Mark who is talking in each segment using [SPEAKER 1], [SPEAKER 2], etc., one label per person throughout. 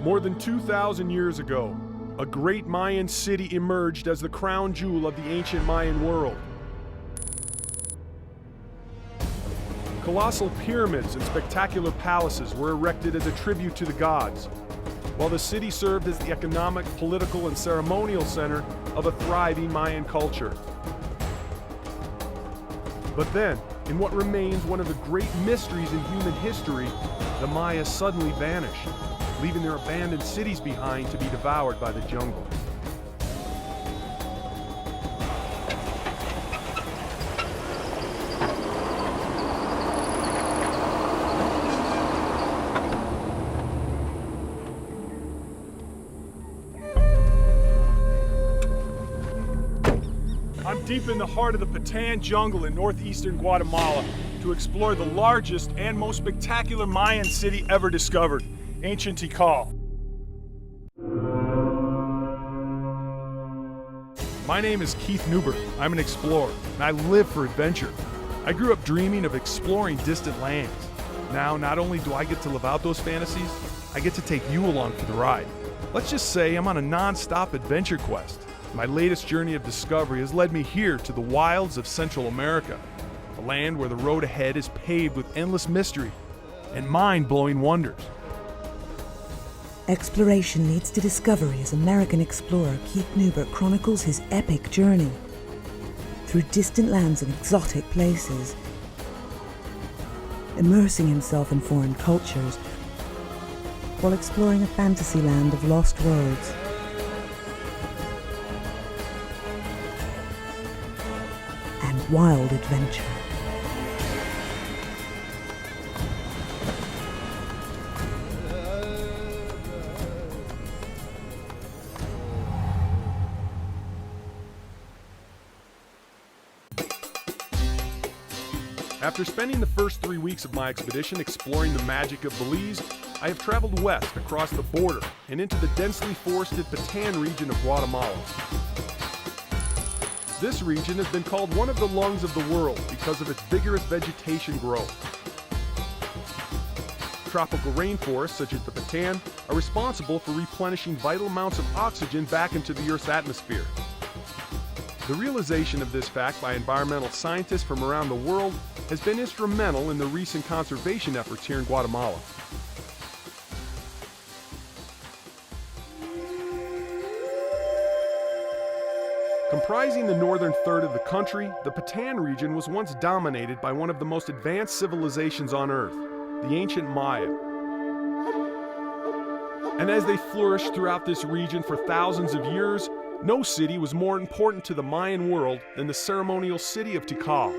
[SPEAKER 1] More than 2,000 years ago, a great Mayan city emerged as the crown jewel of the ancient Mayan world. Colossal pyramids and spectacular palaces were erected as a tribute to the gods, while the city served as the economic, political, and ceremonial center of a thriving Mayan culture. But then, in what remains one of the great mysteries in human history, the Maya suddenly vanished, leaving their abandoned cities behind to be devoured by the jungle. I'm deep in the heart of the Patan jungle in northeastern Guatemala to explore the largest and most spectacular Mayan city ever discovered, ancient Tikal. My name is Keith Newbert. I'm an explorer, and I live for adventure. I grew up dreaming of exploring distant lands. Now, not only do I get to live out those fantasies, I get to take you along for the ride. Let's just say I'm on a non-stop adventure quest. My latest journey of discovery has led me here to the wilds of Central America, a land where the road ahead is paved with endless mystery and mind-blowing wonders.
[SPEAKER 2] Exploration leads to discovery as American explorer Keith Newbert chronicles his epic journey through distant lands and exotic places, immersing himself in foreign cultures while exploring a fantasy land of lost worlds. And wild adventure.
[SPEAKER 1] After spending the first 3 weeks of my expedition exploring the magic of Belize, I have traveled west across the border and into the densely forested Patan region of Guatemala. This region has been called one of the lungs of the world because of its vigorous vegetation growth. Tropical rainforests, such as the Patan, are responsible for replenishing vital amounts of oxygen back into the Earth's atmosphere. The realization of this fact by environmental scientists from around the world has been instrumental in the recent conservation efforts here in Guatemala. Comprising the northern third of the country, the Patan region was once dominated by one of the most advanced civilizations on Earth, the ancient Maya. And as they flourished throughout this region for thousands of years, no city was more important to the Mayan world than the ceremonial city of Tikal.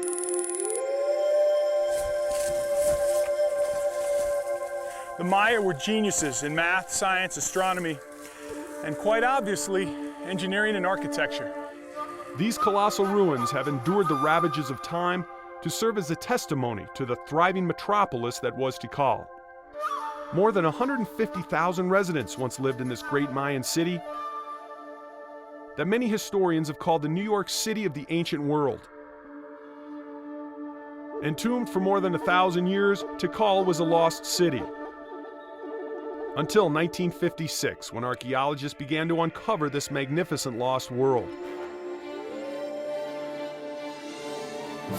[SPEAKER 3] The Maya were geniuses in math, science, astronomy, and quite obviously, engineering and architecture.
[SPEAKER 1] These colossal ruins have endured the ravages of time to serve as a testimony to the thriving metropolis that was Tikal. More than 150,000 residents once lived in this great Mayan city that many historians have called the New York City of the ancient world. Entombed for more than 1,000 years, Tikal was a lost city. Until 1956, when archaeologists began to uncover this magnificent lost world.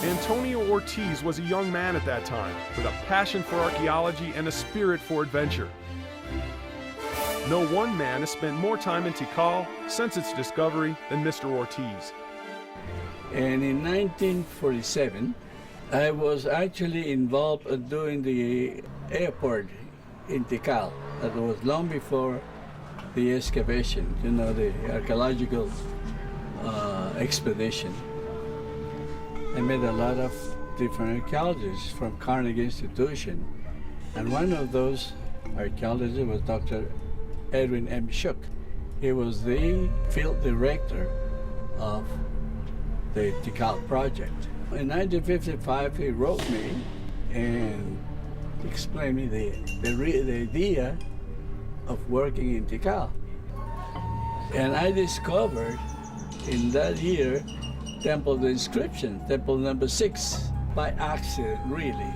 [SPEAKER 1] Antonio Ortiz was a young man at that time, with a passion for archaeology and a spirit for adventure. No one man has spent more time in Tikal since its discovery than Mr. Ortiz.
[SPEAKER 4] And in 1947, I was actually involved in doing the airport in Tikal. That was long before the excavation, the archaeological expedition. I met a lot of different archaeologists from Carnegie Institution, and one of those archaeologists was Dr. Edwin M. Shook. He was the field director of the Tikal project. In 1955, he wrote me and explained me the idea of working in Tikal. And I discovered in that year Temple of the Inscription, Temple number 6, by accident, really.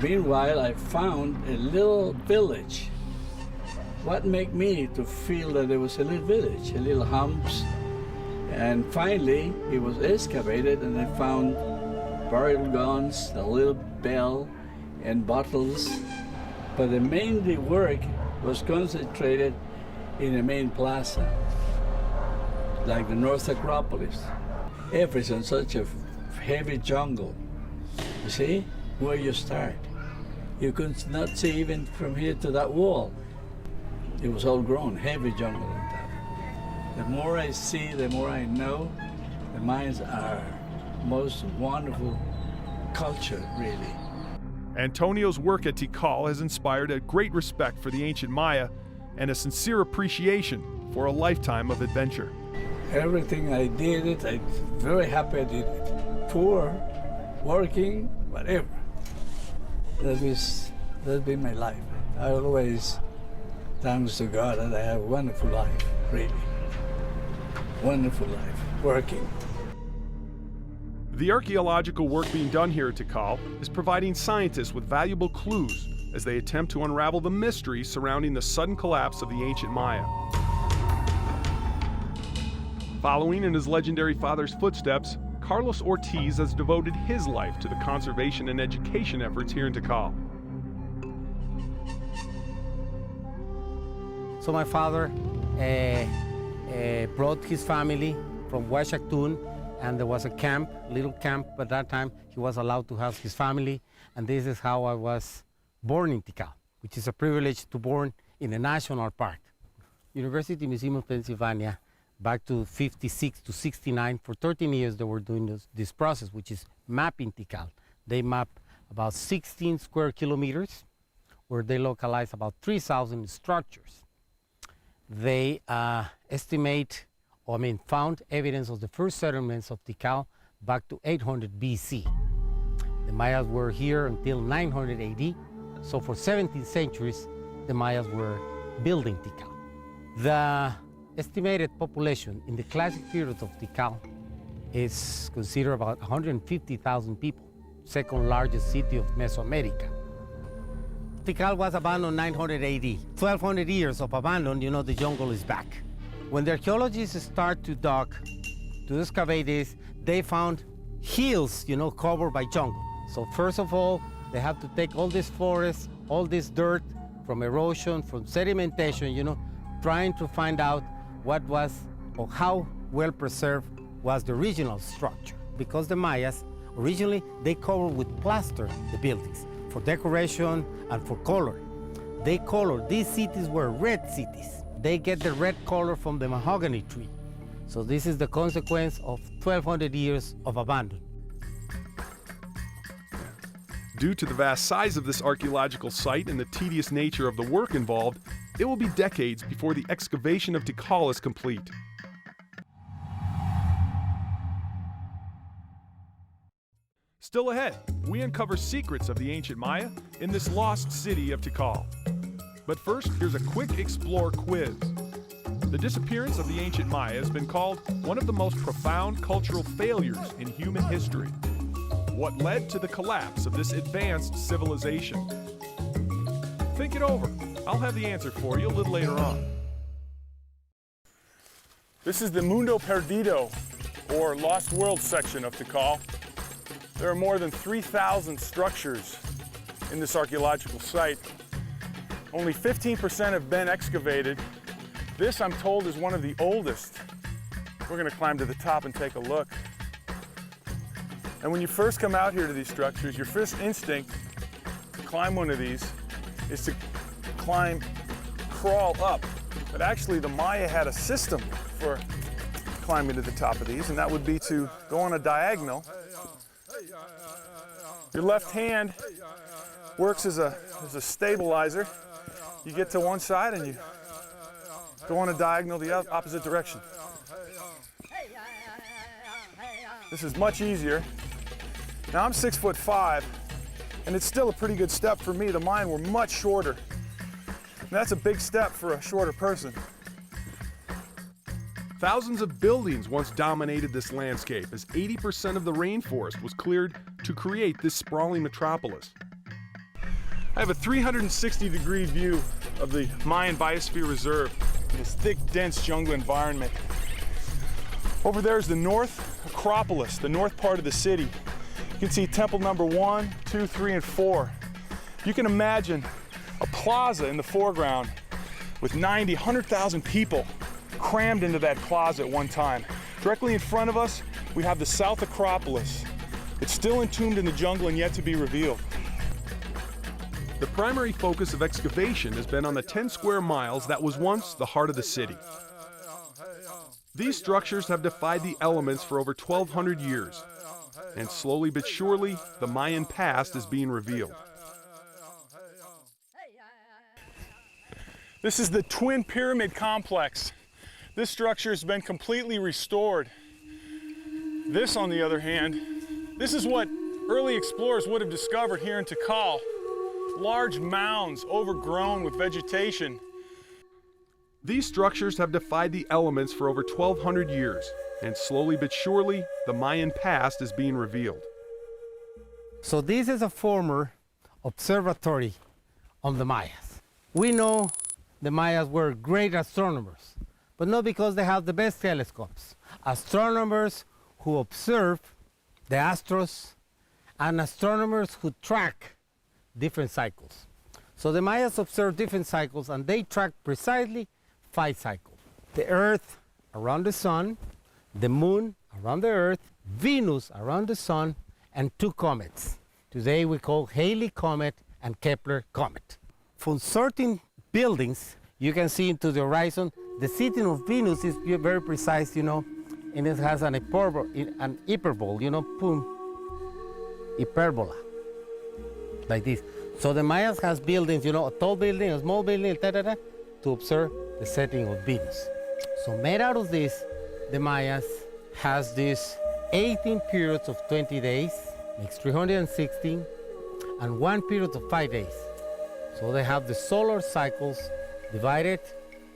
[SPEAKER 4] Meanwhile, I found a little village what made me to feel that there was a little village, a little humps. And finally, it was excavated and they found burial guns, a little bell, and bottles. But the main work was concentrated in the main plaza, like the North Acropolis. Everything, such a heavy jungle. You see, where you start. You could not see even from here to that wall. It was all grown, heavy jungle on top. The more I see, the more I know, the Mayas are most wonderful culture, really.
[SPEAKER 1] Antonio's work at Tikal has inspired a great respect for the ancient Maya and a sincere appreciation for a lifetime of adventure.
[SPEAKER 4] Everything I did it, I'm very happy I did it. Poor, working, whatever. That's been my life. I always, thanks to God, that I have a wonderful life, really. Wonderful life, working.
[SPEAKER 1] The archaeological work being done here at Tikal is providing scientists with valuable clues as they attempt to unravel the mystery surrounding the sudden collapse of the ancient Maya. Following in his legendary father's footsteps, Carlos Ortiz has devoted his life to the conservation and education efforts here in Tikal.
[SPEAKER 5] So my father brought his family from Huachactún, and there was a camp, little camp. At that time, he was allowed to have his family, and this is how I was born in Tikal, which is a privilege to born in a national park. University Museum of Pennsylvania, back to 56 to 69, for 13 years they were doing this process, which is mapping Tikal. They map about 16 square kilometers, where they localize about 3,000 structures. They found evidence of the first settlements of Tikal back to 800 BC. The Mayas were here until 900 AD, so for 17 centuries, the Mayas were building Tikal. The estimated population in the classic period of Tikal is considered about 150,000 people, second largest city of Mesoamerica. Tikal was abandoned 900 AD. 1,200 years of abandon, the jungle is back. When the archaeologists start to excavate this, they found hills, covered by jungle. So first of all, they have to take all this forest, all this dirt from erosion, from sedimentation, trying to find out what was or how well preserved was the original structure. Because the Mayas, originally, they covered with plaster the buildings for decoration and for color. These cities were red cities. They get the red color from the mahogany tree. So this is the consequence of 1,200 years of abandon.
[SPEAKER 1] Due to the vast size of this archaeological site and the tedious nature of the work involved, it will be decades before the excavation of Tikal is complete. Still ahead, we uncover secrets of the ancient Maya in this lost city of Tikal. But first, here's a quick Explore quiz. The disappearance of the ancient Maya has been called one of the most profound cultural failures in human history. What led to the collapse of this advanced civilization? Think it over. I'll have the answer for you a little later on.
[SPEAKER 3] This is the Mundo Perdido, or Lost World section of Tikal. There are more than 3,000 structures in this archaeological site. Only 15% have been excavated. This, I'm told, is one of the oldest. We're going to climb to the top and take a look. And when you first come out here to these structures, your first instinct to climb one of these is to crawl up. But actually, the Maya had a system for climbing to the top of these, and that would be to go on a diagonal. Your left hand works as a stabilizer. You get to one side and you go on a diagonal the opposite direction. This is much easier. Now I'm 6'5", and it's still a pretty good step for me. The mine were much shorter. And that's a big step for a shorter person.
[SPEAKER 1] Thousands of buildings once dominated this landscape as 80% of the rainforest was cleared to create this sprawling metropolis. I have a 360-degree view
[SPEAKER 3] of the Mayan Biosphere Reserve, this thick, dense jungle environment. Over there is the North Acropolis, the north part of the city. You can see temple number 1, 2, 3, and 4. You can imagine a plaza in the foreground with 90, 100,000 people crammed into that plaza at one time. Directly in front of us, we have the South Acropolis. It's still entombed in the jungle and yet to be revealed.
[SPEAKER 1] The primary focus of excavation has been on the 10 square miles that was once the heart of the city. These structures have defied the elements for over 1,200 years, and slowly but surely, the Mayan past is being revealed.
[SPEAKER 3] This is the Twin Pyramid Complex. This structure has been completely restored. This, on the other hand, this is what early explorers would have discovered here in Tikal. Large mounds overgrown with vegetation.
[SPEAKER 1] These structures have defied the elements for over 1,200 years, and slowly but surely, the Mayan past is being revealed.
[SPEAKER 5] So this is a former observatory of the Mayas. We know the Mayas were great astronomers, but not because they have the best telescopes. Astronomers who observe the astros and astronomers who track different cycles. So the Mayas observed different cycles and they tracked precisely 5 cycles. The Earth around the Sun, the Moon around the Earth, Venus around the Sun, and 2 comets. Today we call Halley Comet and Kepler Comet. From certain buildings, you can see into the horizon, the setting of Venus is very precise, you know, and it has an hyperbole, you know, boom, hyperbola, like this. So the Mayas has buildings, you know, a tall building, a small building, to observe the setting of Venus. So made out of this, the Mayas has these 18 periods of 20 days, makes 316, and 1 period of 5 days. So they have the solar cycles divided,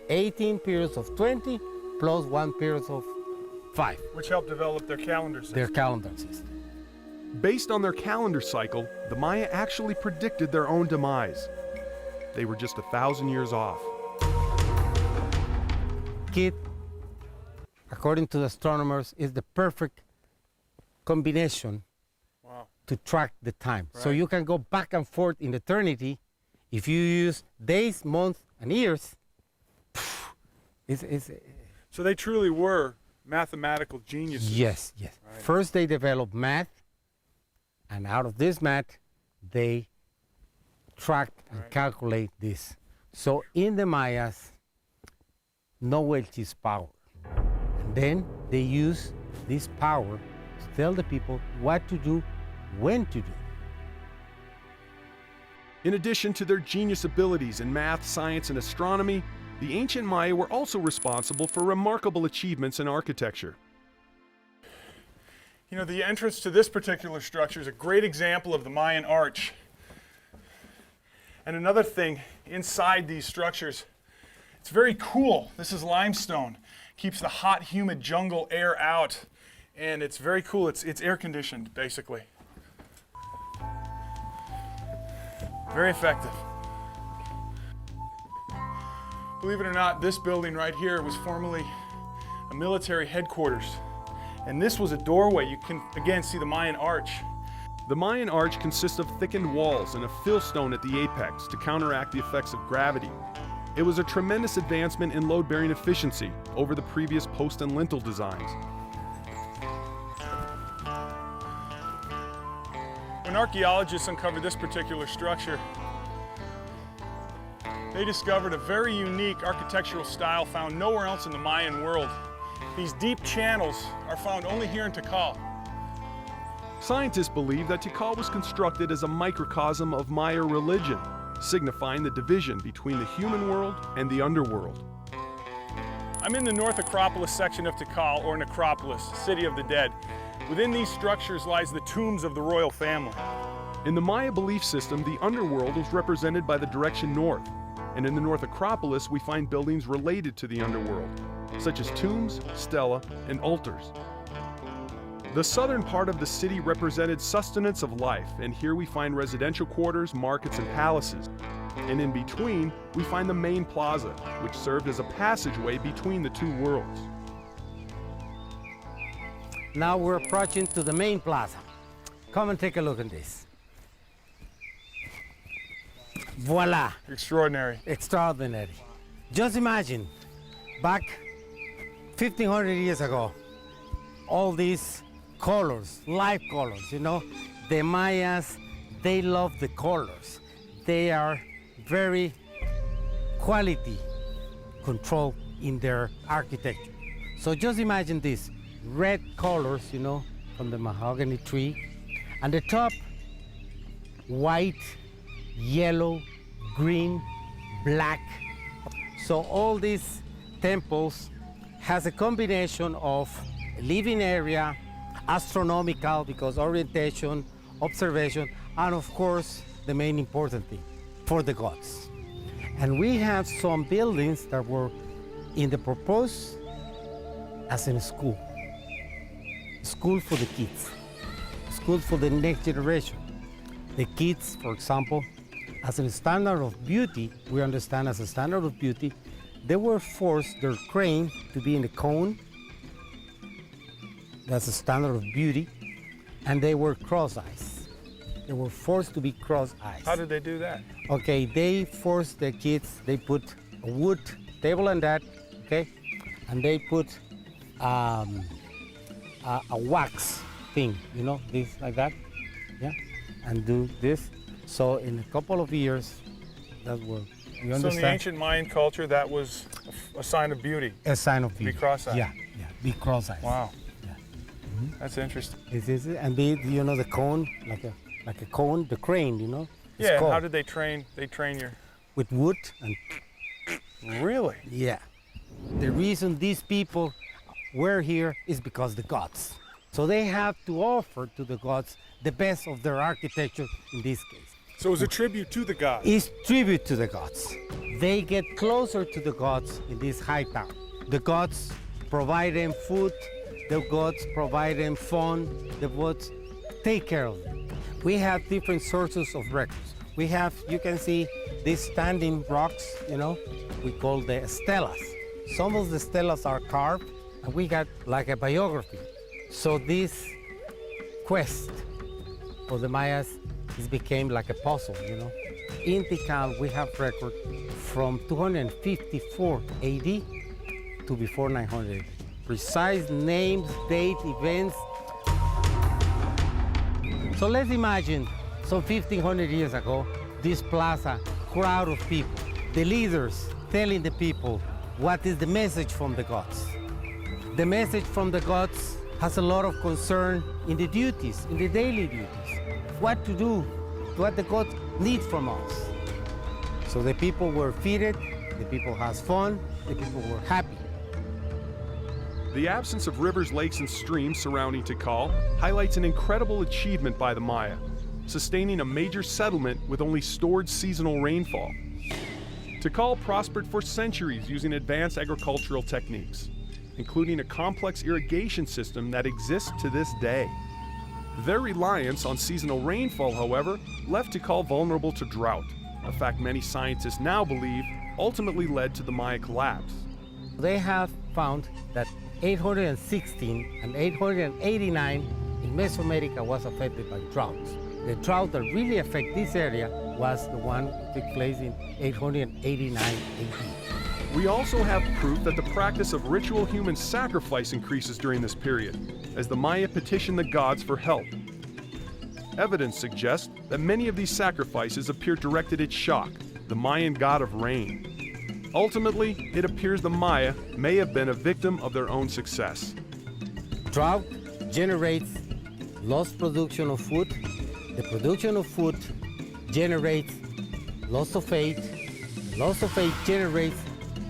[SPEAKER 5] 18 periods of 20 plus 1 period of 5.
[SPEAKER 3] Which helped develop their calendar system.
[SPEAKER 5] Their calendar system.
[SPEAKER 1] Based on their calendar cycle, the Maya actually predicted their own demise. They were just 1,000 years off.
[SPEAKER 5] Kit, according to the astronomers, is the perfect combination to track the time. So you can go back and forth in eternity. If you use days, months, and years,
[SPEAKER 3] So they truly were mathematical geniuses.
[SPEAKER 5] Yes. Right. First they developed math, and out of this math, they track and calculate this. So in the Mayas, knowledge is power. And then they use this power to tell the people what to do, when to do.
[SPEAKER 1] In addition to their genius abilities in math, science, and astronomy, the ancient Maya were also responsible for remarkable achievements in architecture.
[SPEAKER 3] You know, the entrance to this particular structure is a great example of the Mayan arch. And another thing, inside these structures, it's very cool. This is limestone. Keeps the hot, humid jungle air out. And it's very cool. It's air conditioned, basically. Very effective. Believe it or not, this building right here was formerly a military headquarters. And this was a doorway. You can, again, see the Mayan arch.
[SPEAKER 1] The Mayan arch consists of thickened walls and a fillstone at the apex to counteract the effects of gravity. It was a tremendous advancement in load-bearing efficiency over the previous post and lintel designs.
[SPEAKER 3] When archaeologists uncovered this particular structure, they discovered a very unique architectural style found nowhere else in the Mayan world. These deep channels are found only here in Tikal.
[SPEAKER 1] Scientists believe that Tikal was constructed as a microcosm of Maya religion, signifying the division between the human world and the underworld.
[SPEAKER 3] I'm in the North Acropolis section of Tikal, or Necropolis, City of the Dead. Within these structures lies the tombs of the royal family.
[SPEAKER 1] In the Maya belief system, the underworld was represented by the direction north, and in the North Acropolis we find buildings related to the underworld, such as tombs, stela, and altars. The southern part of the city represented sustenance of life, and here we find residential quarters, markets, and palaces. And in between, we find the main plaza, which served as a passageway between the two worlds.
[SPEAKER 5] Now we're approaching to the main plaza. Come and take a look at this. Voila,
[SPEAKER 3] Extraordinary.
[SPEAKER 5] extraordinary. Just imagine, back 1500 years ago, all these colors, live colors, you know, the Mayas, they love the colors. They are very quality control in their architecture. So just imagine this, red colors, you know, from the mahogany tree, and the top, white, yellow, green, black. So all these temples has a combination of living area, astronomical, because orientation, observation, and of course, the main important thing, for the gods. And we have some buildings that were in the purpose as in a school. School for the kids, school for the next generation. The kids, for example, as a standard of beauty, we understand as a standard of beauty, they were forced their crane to be in a cone. That's a standard of beauty. And they were cross-eyes. They were forced to be cross-eyes.
[SPEAKER 3] How did they do that?
[SPEAKER 5] Okay, they forced the kids, they put a wood table on that, okay? And they put a wax thing, you know, this like that, yeah? And do this. So in a couple of years, that will, you
[SPEAKER 3] So
[SPEAKER 5] understand?
[SPEAKER 3] in the ancient Mayan culture, that was a sign of beauty.
[SPEAKER 5] A sign of beauty.
[SPEAKER 3] cross-eyed.
[SPEAKER 5] Yeah, yeah, be cross-eyed.
[SPEAKER 3] Wow.
[SPEAKER 5] Yeah.
[SPEAKER 3] That's interesting.
[SPEAKER 5] Is and the, you know, the cone, like a cone, the crane, you know? It's
[SPEAKER 3] Yeah, and how
[SPEAKER 5] called
[SPEAKER 3] did they train? They train your...
[SPEAKER 5] with wood and
[SPEAKER 3] Really?
[SPEAKER 5] yeah. The reason these people were here is because the gods. So they have to offer to the gods the best of their architecture in this case.
[SPEAKER 3] So it was a tribute to the gods.
[SPEAKER 5] Is tribute to the gods. They get closer to the gods in this high tower. The gods provide them food, the gods provide them fun, the gods take care of them. We have different sources of records. We have, you can see these standing rocks, you know, we call the stelas. Some of the stelas are carved, and we got like a biography. So this quest for the Mayas, it became like a puzzle, you know. In Tikal, we have record from 254 AD to before 900. Precise names, date, events. So let's imagine some 1500 years ago, this plaza, crowd of people, the leaders telling the people what is the message from the gods. The message from the gods has a lot of concern in the duties, in the daily duties. What to do, what the gods need from us. So the people were fed, the people has fun, the people were happy.
[SPEAKER 1] The absence of rivers, lakes, and streams surrounding Tikal highlights an incredible achievement by the Maya, sustaining a major settlement with only stored seasonal rainfall. Tikal prospered for centuries using advanced agricultural techniques, including a complex irrigation system that exists to this day. Their reliance on seasonal rainfall, however, left Tikal vulnerable to drought, a fact many scientists now believe ultimately led to the Maya collapse.
[SPEAKER 5] They have found that 816 and 889 in Mesoamerica was affected by droughts. The drought that really affected this area was the one that took place in 889 AD.
[SPEAKER 1] We also have proof that the practice of ritual human sacrifice increases during this period, as the Maya petition the gods for help. Evidence suggests that many of these sacrifices appear directed at Shak, the Mayan god of rain. Ultimately, it appears the Maya may have been a victim of their own success.
[SPEAKER 5] Drought generates lost production of food. The production of food generates loss of faith. Loss of faith generates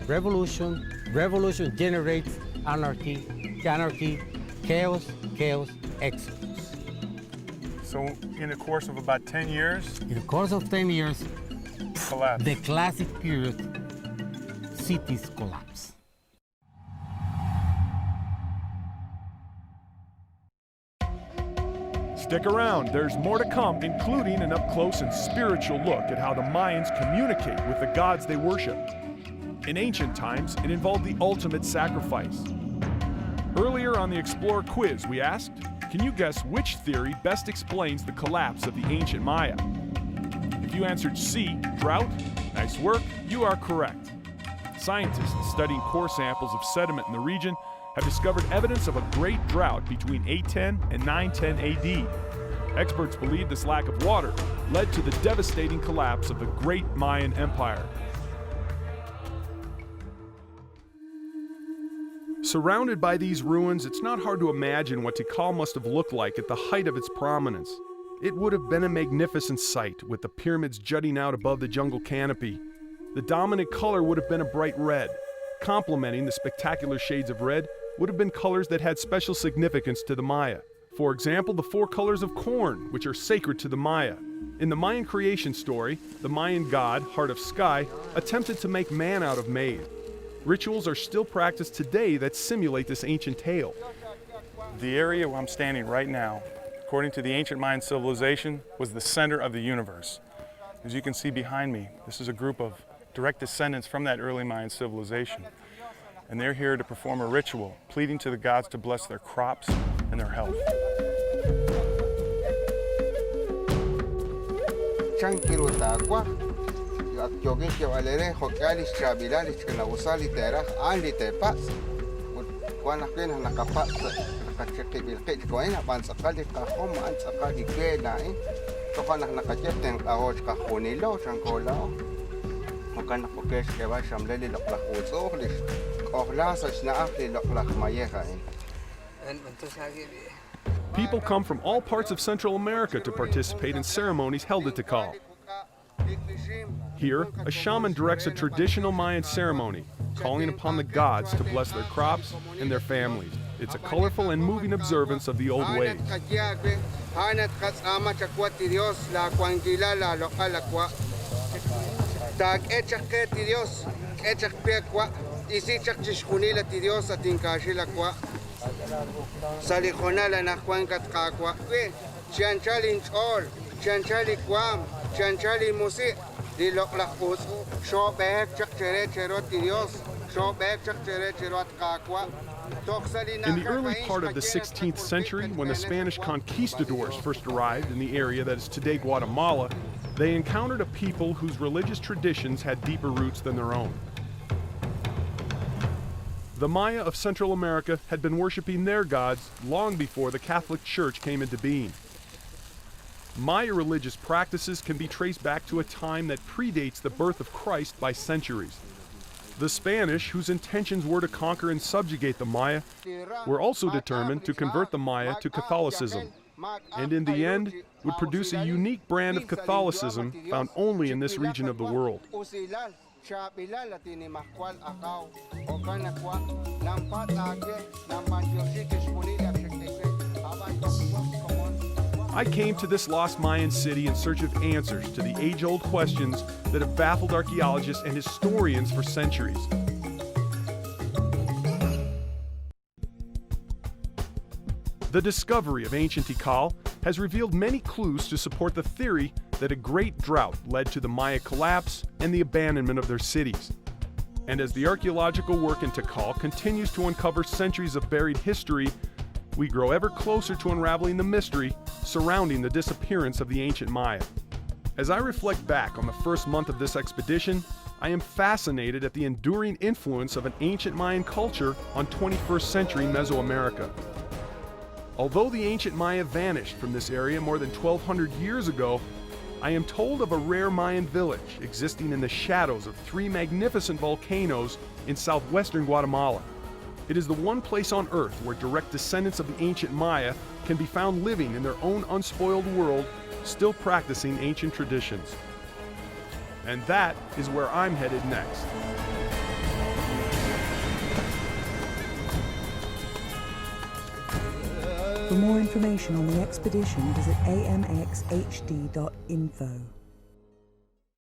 [SPEAKER 5] revolution. Revolution generates anarchy. Anarchy, chaos, chaos, exodus.
[SPEAKER 3] So in the course of about 10 years,
[SPEAKER 5] In the course of 10 years,
[SPEAKER 3] collapse.
[SPEAKER 5] the classic period, cities collapse.
[SPEAKER 1] Stick around, there's more to come, including an up-close and spiritual look at how the Mayans communicate with the gods they worship. In ancient times, it involved the ultimate sacrifice. Earlier on the Explorer quiz, we asked, can you guess which theory best explains the collapse of the ancient Maya? If you answered C, drought, nice work, you are correct. Scientists studying core samples of sediment in the region have discovered evidence of a great drought between 810 and 910 AD. Experts believe this lack of water led to the devastating collapse of the great Mayan Empire. Surrounded by these ruins, it's not hard to imagine what Tikal must have looked like at the height of its prominence. It would have been a magnificent sight, with the pyramids jutting out above the jungle canopy. The dominant color would have been a bright red. Complementing the spectacular shades of red would have been colors that had special significance to the Maya. For example, the 4 colors of corn, which are sacred to the Maya. In the Mayan creation story, the Mayan god, Heart of Sky, attempted to make man out of maize. Rituals are still practiced today that simulate this ancient tale.
[SPEAKER 3] The area where I'm standing right now, according to the ancient Mayan civilization, was the center of the universe. As you can see behind me, this is a group of direct descendants from that early Mayan civilization. And they're here to perform a ritual, pleading to the gods to bless their crops and their health.
[SPEAKER 1] People come from all parts of Central America to participate in ceremonies held at Tikal. Here, a shaman directs a traditional Mayan ceremony, calling upon the gods to bless their crops and their families. It's a colorful and moving observance of the old ways. In the early part of the 16th century, when the Spanish conquistadors first arrived in the area that is today Guatemala, they encountered a people whose religious traditions had deeper roots than their own. The Maya of Central America had been worshiping their gods long before the Catholic Church came into being. Maya religious practices can be traced back to a time that predates the birth of Christ by centuries. The Spanish, whose intentions were to conquer and subjugate the Maya, were also determined to convert the Maya to Catholicism, and in the end would produce a unique brand of Catholicism found only in this region of the world. I came to this lost Mayan city in search of answers to the age-old questions that have baffled archaeologists and historians for centuries. The discovery of ancient Tikal has revealed many clues to support the theory that a great drought led to the Maya collapse and the abandonment of their cities. And as the archaeological work in Tikal continues to uncover centuries of buried history, we grow ever closer to unraveling the mystery surrounding the disappearance of the ancient Maya. As I reflect back on the first month of this expedition, I am fascinated at the enduring influence of an ancient Mayan culture on 21st century Mesoamerica. Although the ancient Maya vanished from this area more than 1,200 years ago, I am told of a rare Mayan village existing in the shadows of 3 magnificent volcanoes in southwestern Guatemala. It is the one place on Earth where direct descendants of the ancient Maya can be found living in their own unspoiled world, still practicing ancient traditions. And that is where I'm headed next.
[SPEAKER 2] For more information on the expedition, visit amxhd.info.